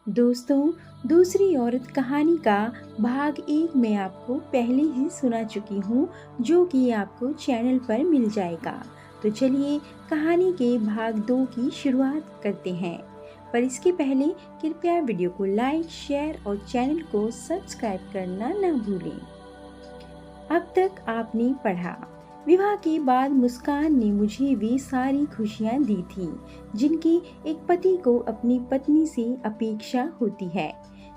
दोस्तों, दूसरी औरत कहानी का भाग 1 मैं आपको पहले ही सुना चुकी हूँ, जो कि आपको चैनल पर मिल जाएगा। तो चलिए कहानी के भाग 2 की शुरुआत करते हैं। पर इसके पहले कृपया वीडियो को लाइक, शेयर और चैनल को सब्सक्राइब करना ना भूलें। अब तक आपने पढ़ा। विवाह के बाद मुस्कान ने मुझे वे सारी खुशियां दी थी जिनकी एक पति को अपनी पत्नी से अपेक्षा होती है।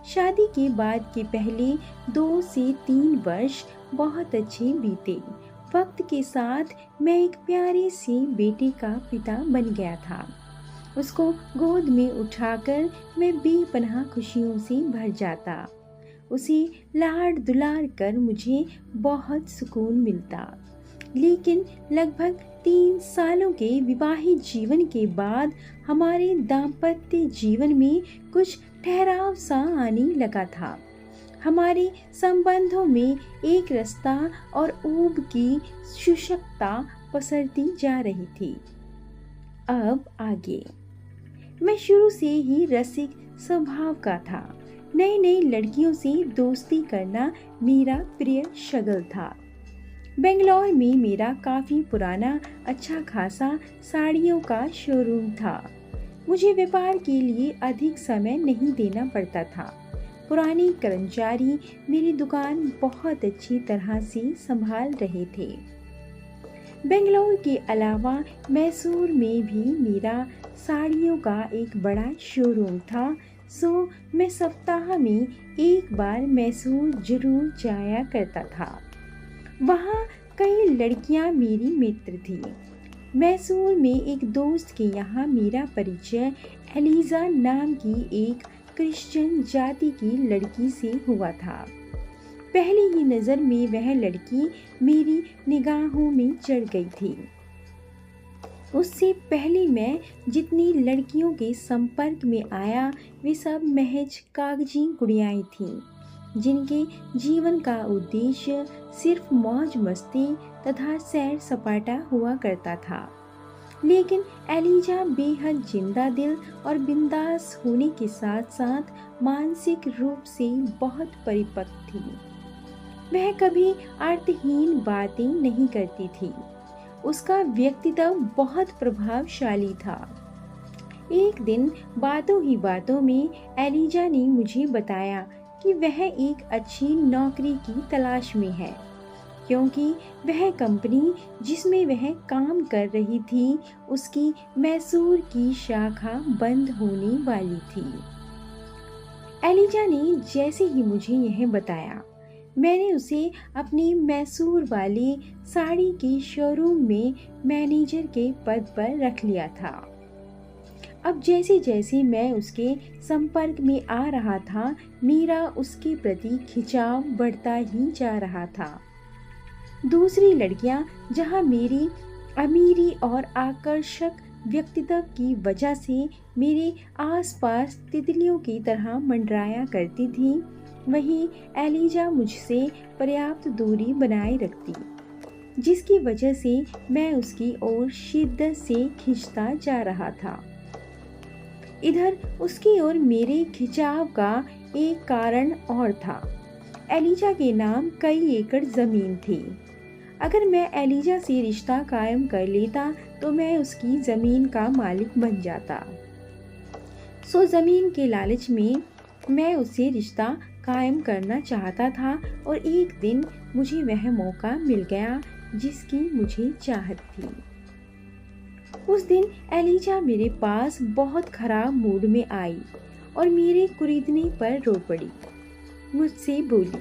शादी के बाद के पहले 2 से 3 वर्ष बहुत अच्छे बीते। वक्त के साथ मैं एक प्यारे से बेटे का पिता बन गया था। उसको गोद में उठाकर मैं बेपनाह खुशियों से भर जाता। उसे लाड दुलार कर मुझे बहुत सुकून मिलता। लेकिन लगभग 3 सालों के विवाहित जीवन के बाद हमारे दाम्पत्य जीवन में कुछ ठहराव सा आने लगा था। हमारे संबंधों में एक रास्ता और ऊब की शुष्कता पसरती जा रही थी। अब आगे। मैं शुरू से ही रसिक स्वभाव का था। नई नई लड़कियों से दोस्ती करना मेरा प्रिय शगल था। बेंगलोर में मेरा काफ़ी पुराना अच्छा खासा साड़ियों का शोरूम था। मुझे व्यापार के लिए अधिक समय नहीं देना पड़ता था। पुराने कर्मचारी मेरी दुकान बहुत अच्छी तरह से संभाल रहे थे। बेंगलोर के अलावा मैसूर में भी मेरा साड़ियों का एक बड़ा शोरूम था, सो मैं सप्ताह में एक बार मैसूर जरूर जाया करता था। वहाँ कई लड़कियाँ मेरी मित्र थी। मैसूर में एक दोस्त के यहाँ मेरा परिचय एलिजा नाम की एक क्रिश्चियन जाति की लड़की से हुआ था। पहली ही नज़र में वह लड़की मेरी निगाहों में चढ़ गई थी। उससे पहले मैं जितनी लड़कियों के संपर्क में आया वे सब महज कागजी गुड़ियाएं थीं, जिनके जीवन का उद्देश्य सिर्फ मौज मस्ती तथा सैर सपाटा हुआ करता था। लेकिन एलिजा बेहद जिंदा दिल और बिंदास होने के साथ साथ मानसिक रूप से बहुत परिपक्व थी। वह कभी अर्थहीन बातें नहीं करती थी। उसका व्यक्तित्व बहुत प्रभावशाली था। एक दिन बातों ही बातों में एलिजा ने मुझे बताया कि वह एक अच्छी नौकरी की तलाश में है, क्योंकि वह कंपनी जिसमें वह काम कर रही थी उसकी मैसूर की शाखा बंद होने वाली थी। एलिजा ने जैसे ही मुझे यह बताया, मैंने उसे अपनी मैसूर वाले साड़ी के शोरूम में मैनेजर के पद पर रख लिया था। अब जैसे जैसे मैं उसके संपर्क में आ रहा था, मेरा उसके प्रति खिंचाव बढ़ता ही जा रहा था। दूसरी लड़कियां जहां मेरी अमीरी और आकर्षक व्यक्तित्व की वजह से मेरे आसपास तितलियों की तरह मंडराया करती थी, वहीं एलिजा मुझसे पर्याप्त दूरी बनाए रखती, जिसकी वजह से मैं उसकी ओर शिद्दत से खिंचता जा रहा था। इधर उसकी ओर मेरे खिंचाव का एक कारण और था। एलिजा के नाम कई एकड़ जमीन थी। अगर मैं एलिजा से रिश्ता कायम कर लेता तो मैं उसकी जमीन का मालिक बन जाता। सो जमीन के लालच में मैं उससे रिश्ता कायम करना चाहता था और एक दिन मुझे वह मौका मिल गया जिसकी मुझे चाहत थी। उस दिन एलिजा मेरे पास बहुत खराब मूड में आई और मेरे कुरीदने पर रो पड़ी। मुझसे बोली,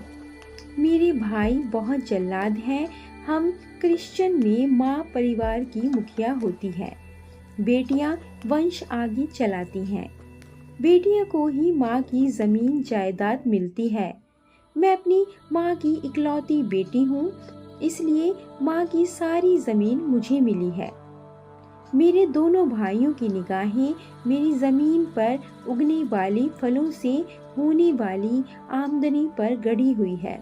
मेरे भाई बहुत जल्लाद हैं। हम क्रिश्चियन में माँ परिवार की मुखिया होती है। बेटियां वंश आगे चलाती हैं। बेटियों को ही माँ की ज़मीन जायदाद मिलती है। मैं अपनी माँ की इकलौती बेटी हूँ, इसलिए माँ की सारी ज़मीन मुझे मिली है। मेरे दोनों भाइयों की निगाहें मेरी ज़मीन पर उगने वाले फलों से होने वाली आमदनी पर गड़ी हुई है।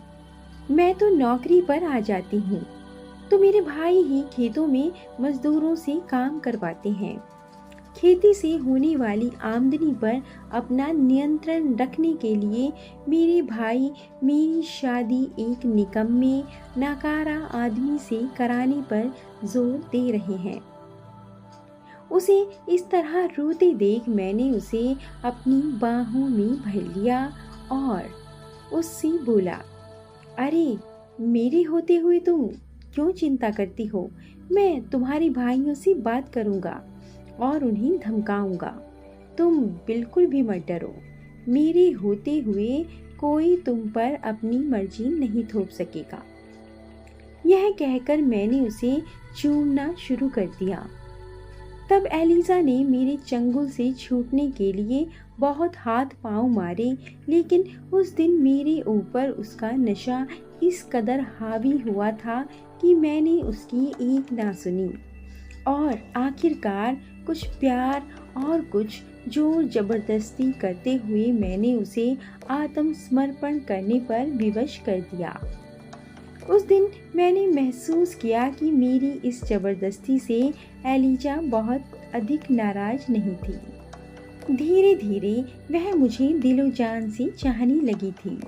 मैं तो नौकरी पर आ जाती हूँ तो मेरे भाई ही खेतों में मजदूरों से काम करवाते हैं। खेती से होने वाली आमदनी पर अपना नियंत्रण रखने के लिए मेरे भाई मेरी शादी एक निकम्मे नाकारा आदमी से कराने पर जोर दे रहे हैं। उसे इस तरह रोते देख मैंने उसे अपनी बाहों में भर लिया और उससे बोला, अरे मेरे होते हुए तुम क्यों चिंता करती हो? मैं तुम्हारे भाइयों से बात करूंगा और उन्हें धमकाऊंगा। तुम बिल्कुल भी मत डरो। मेरे होते हुए कोई तुम पर अपनी मर्जी नहीं थोप सकेगा। यह कहकर मैंने उसे चूमना शुरू कर दिया। तब एलिजा ने मेरे चंगुल से छूटने के लिए बहुत हाथ पांव मारे, लेकिन उस दिन मेरे ऊपर उसका नशा इस कदर हावी हुआ था कि मैंने उसकी एक ना सुनी और आखिरकार कुछ प्यार और कुछ जोर जबरदस्ती करते हुए मैंने उसे आत्मसमर्पण करने पर विवश कर दिया। उस दिन मैंने महसूस किया कि मेरी इस जबरदस्ती से एलिजा बहुत अधिक नाराज नहीं थी। धीरे धीरे वह मुझे दिलो जान से चाहने लगी थी।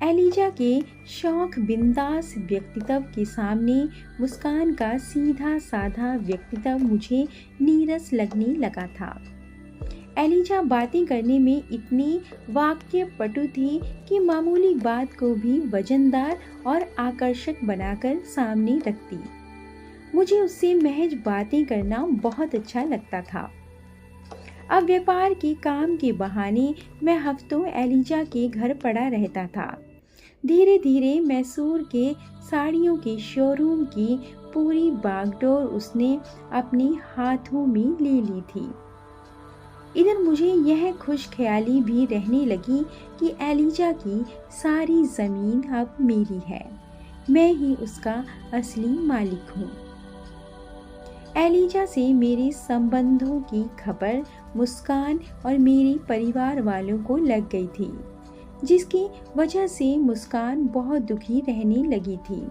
एलिजा के शौक बिंदास व्यक्तित्व के सामने मुस्कान का सीधा साधा व्यक्तित्व मुझे नीरस लगने लगा था। एलिजा बातें करने में इतनी वाक्य पटु थी कि मामूली बात को भी वजनदार और आकर्षक बनाकर सामने रखती। मुझे उससे महज बातें करना बहुत अच्छा लगता था। अब व्यापार के काम के बहाने मैं हफ्तों एलिजा के घर पड़ा रहता था। धीरे धीरे मैसूर के साड़ियों के शोरूम की पूरी बागडोर उसने अपने हाथों में ले ली थी। इधर मुझे यह खुश ख्याली भी रहने लगी कि एलिजा की सारी ज़मीन अब मेरी है। मैं ही उसका असली मालिक हूँ। एलिजा से मेरे संबंधों की खबर मुस्कान और मेरे परिवार वालों को लग गई थी, जिसकी वजह से मुस्कान बहुत दुखी रहने लगी थी।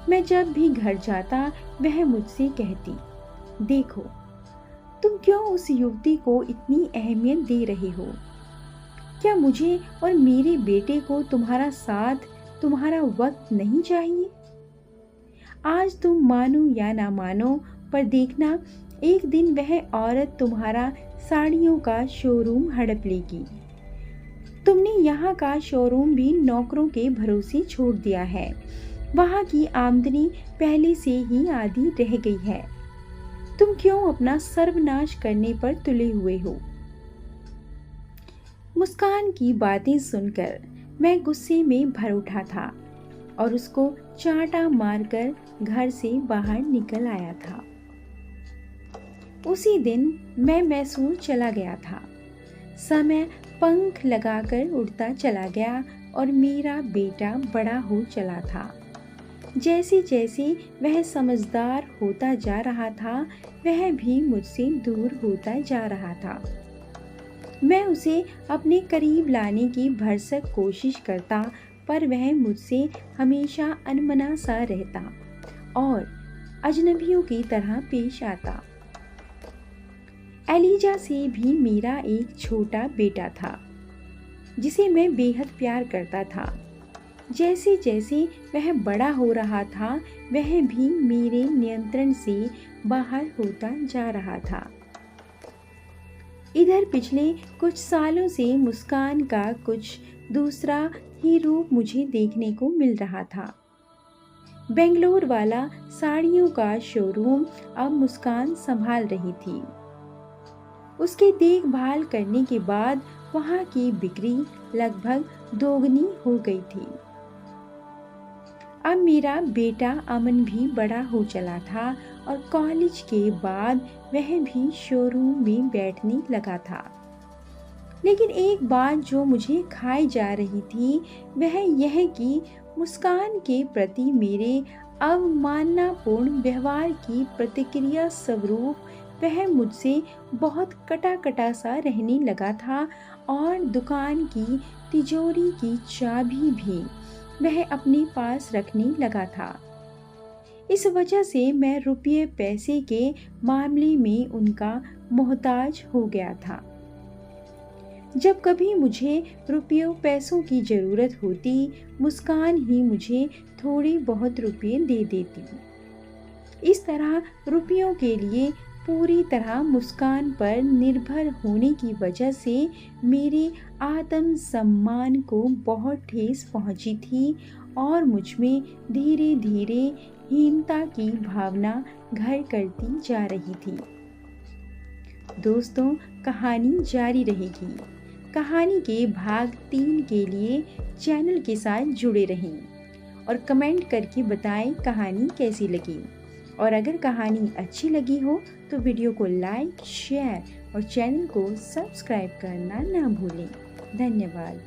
मैं जब भी घर जाता वह मुझसे कहती, देखो तुम क्यों उस युवती को इतनी अहमियत दे रहे हो? क्या मुझे और मेरे बेटे को तुम्हारा साथ, तुम्हारा वक्त नहीं चाहिए? आज तुम मानो या ना मानो, पर देखना एक दिन वह औरत तुम्हारा साड़ियों का शोरूम हड़प लेगी। तुमने यहाँ का शोरूम भी नौकरों के भरोसे छोड़ दिया है। वहाँ की आमदनी पहले से ही आधी रह गई है। तुम क्यों अपना सर्वनाश करने पर तुले हुए हो? मुस्कान की बातें सुनकर मैं गुस्से में भर उठा था और उसको चांटा मारकर घर से बाहर निकल आया था। उसी दिन मैं मैसूर चला गया था। समय पंख लगाकर उड़ता चला गया और मेरा बेटा बड़ा हो चला था। जैसे जैसे वह समझदार होता जा रहा था, वह भी मुझसे दूर होता जा रहा था। मैं उसे अपने करीब लाने की भरसक कोशिश करता, पर वह मुझसे हमेशा अनमना सा रहता और अजनबियों की तरह पेश आता। एलिजा से भी मेरा एक छोटा बेटा था, जिसे मैं बेहद प्यार करता था। जैसे जैसे वह बड़ा हो रहा था, वह भी मेरे नियंत्रण से बाहर होता जा रहा था। इधर पिछले कुछ सालों से मुस्कान का कुछ दूसरा ही रूप मुझे देखने को मिल रहा था। बेंगलोर वाला साड़ियों का शोरूम अब मुस्कान संभाल रही थी। उसकी देखभाल करने के बाद वहाँ की बिक्री लगभग दोगुनी हो गई थी। अब मेरा बेटा अमन भी बड़ा हो चला था और कॉलेज के बाद वह भी शोरूम में बैठने लगा था। लेकिन एक बात जो मुझे खाई जा रही थी, वह यह कि मुस्कान के प्रति मेरे अवमाननापूर्ण व्यवहार की प्रतिक्रिया स्वरूप वह मुझसे बहुत कटा कटा सा रहने लगा था और दुकान की तिजोरी की चाबी भी वह अपने पास रखने लगा था। इस वजह से मैं रुपये पैसे के मामले में उनका मोहताज हो गया था। जब कभी मुझे रुपयों पैसों की ज़रूरत होती, मुस्कान ही मुझे थोड़े बहुत रुपये दे देती। इस तरह रुपयों के लिए पूरी तरह मुस्कान पर निर्भर होने की वजह से मेरे आत्मसम्मान को बहुत ठेस पहुंची थी और मुझ में धीरे धीरे हीनता की भावना घर करती जा रही थी। दोस्तों, कहानी जारी रहेगी। कहानी के भाग 3 के लिए चैनल के साथ जुड़े रहें और कमेंट करके बताएं कहानी कैसी लगी। और अगर कहानी अच्छी लगी हो तो वीडियो को लाइक, शेयर और चैनल को सब्सक्राइब करना ना भूलें। धन्यवाद।